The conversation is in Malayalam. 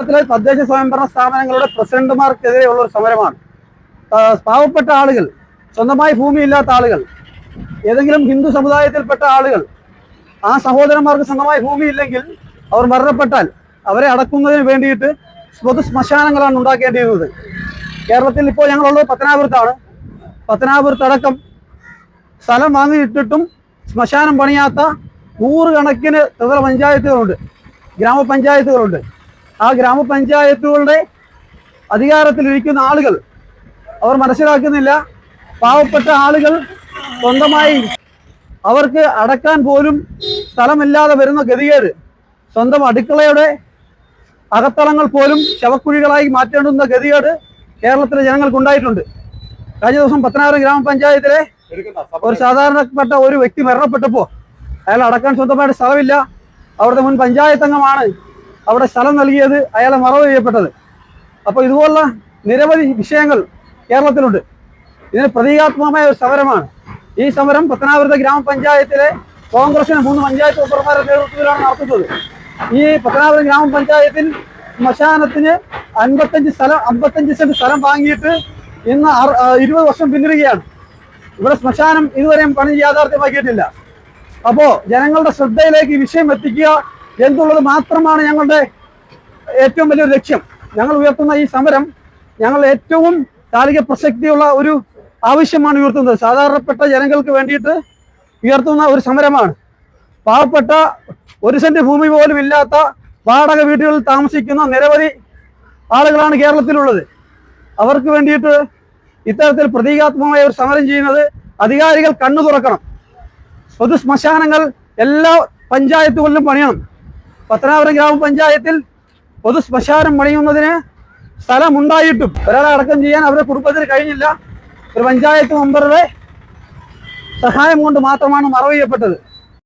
കേരളത്തിലെ തദ്ദേശ സ്വയംഭരണ സ്ഥാപനങ്ങളുടെ പ്രസിഡന്റുമാർക്കെതിരെയുള്ള ഒരു സമരമാണ്. പാവപ്പെട്ട ആളുകൾ, സ്വന്തമായി ഭൂമിയില്ലാത്ത ആളുകൾ, ഏതെങ്കിലും ഹിന്ദു സമുദായത്തിൽപ്പെട്ട ആളുകൾ, ആ സഹോദരന്മാർക്ക് സ്വന്തമായി ഭൂമിയില്ലെങ്കിൽ അവർ മരണപ്പെട്ടാൽ അവരെ അടക്കുന്നതിന് വേണ്ടിയിട്ട് പൊതു ശ്മശാനങ്ങളാണ് ഉണ്ടാക്കേണ്ടിയിരുന്നത്. കേരളത്തിൽ ഇപ്പോൾ ഞങ്ങളുള്ളത് പത്തനാപുരത്താണ്. പത്തനാപുരത്തടക്കം സ്ഥലം വാങ്ങിയിട്ടിട്ടും ശ്മശാനം പണിയാത്ത 100 കണക്കിന് ത്രിതല പഞ്ചായത്തുകളുണ്ട്, ഗ്രാമപഞ്ചായത്തുകളുണ്ട്. ആ ഗ്രാമപഞ്ചായത്തുകളുടെ അധികാരത്തിലിരിക്കുന്ന ആളുകൾ അവർ മനസ്സിലാക്കുന്നില്ല. പാവപ്പെട്ട ആളുകൾ സ്വന്തമായി അവർക്ക് അടക്കാൻ പോലും സ്ഥലമില്ലാതെ വരുന്ന ഗതികേട്, സ്വന്തം അടുക്കളയുടെ അകത്തളങ്ങൾ പോലും ശവക്കുഴികളായി മാറ്റേണ്ടുന്ന ഗതികേട് കേരളത്തിലെ ജനങ്ങൾക്കുണ്ടായിട്ടുണ്ട്. കഴിഞ്ഞ ദിവസം പത്തനാപുരം ഗ്രാമപഞ്ചായത്തിലെ ഒരു സാധാരണപ്പെട്ട ഒരു വ്യക്തി മരണപ്പെട്ടപ്പോൾ അയാൾ അടക്കാൻ സ്വന്തമായിട്ട് സ്ഥലമില്ല. അവിടുത്തെ മുൻ പഞ്ചായത്ത് അംഗമാണ് അവിടെ സ്ഥലം നൽകിയത്, അയാളെ മറവ് ചെയ്യപ്പെട്ടത്. അപ്പോൾ ഇതുപോലുള്ള നിരവധി വിഷയങ്ങൾ കേരളത്തിലുണ്ട്. ഇതിന് പ്രതീകാത്മകമായ ഒരു സമരമാണ് ഈ സമരം. പത്തനാപുരത്തെ ഗ്രാമപഞ്ചായത്തിലെ കോൺഗ്രസിന് 3 പഞ്ചായത്ത് മെമ്പർമാരുടെ നേതൃത്വത്തിലാണ് നടത്തുന്നത്. ഈ പത്തനാപുരം ഗ്രാമപഞ്ചായത്തിൽ ശ്മശാനത്തിന് 55 സെന്റ് സ്ഥലം വാങ്ങിയിട്ട് ഇന്ന് 20 വർഷം പിന്നിടുകയാണ്. ഇവിടെ ശ്മശാനം ഇതുവരെയും പണി യാഥാർത്ഥ്യമാക്കിയിട്ടില്ല. അപ്പോൾ ജനങ്ങളുടെ ശ്രദ്ധയിലേക്ക് ഈ വിഷയം എത്തിക്കുക എന്നുള്ളത് മാത്രമാണ് ഞങ്ങളുടെ ഏറ്റവും വലിയൊരു ലക്ഷ്യം. ഞങ്ങൾ ഉയർത്തുന്ന ഈ സമരം ഞങ്ങൾ ഏറ്റവും കാലിക പ്രസക്തിയുള്ള ഒരു ആവശ്യമാണ് ഉയർത്തുന്നത്. സാധാരണപ്പെട്ട ജനങ്ങൾക്ക് വേണ്ടിയിട്ട് ഉയർത്തുന്ന ഒരു സമരമാണ്. പാവപ്പെട്ട 1 സെന്റ് ഭൂമി പോലും ഇല്ലാത്ത വാടക വീടുകളിൽ താമസിക്കുന്ന നിരവധി ആളുകളാണ് കേരളത്തിലുള്ളത്. അവർക്ക് വേണ്ടിയിട്ട് ഇത്തരത്തിൽ പ്രതീകാത്മകമായ ഒരു സമരം ചെയ്യുന്നത് അധികാരികൾ കണ്ണു തുറക്കണം. പൊതു ശ്മശാനങ്ങൾ എല്ലാ പഞ്ചായത്തുകളിലും പണിയണം. പത്തനാപുരം ഗ്രാമപഞ്ചായത്തിൽ പൊതു ശ്മശാനം പണിയുന്നതിന് സ്ഥലമുണ്ടായിട്ടും ഒരാളെ അടക്കം ചെയ്യാൻ അവരുടെ കുടുംബത്തിന് കഴിഞ്ഞില്ല. ഒരു പഞ്ചായത്ത് മെമ്പറുടെ സഹായം കൊണ്ട് മാത്രമാണ് മറവ് ചെയ്യപ്പെട്ടത്.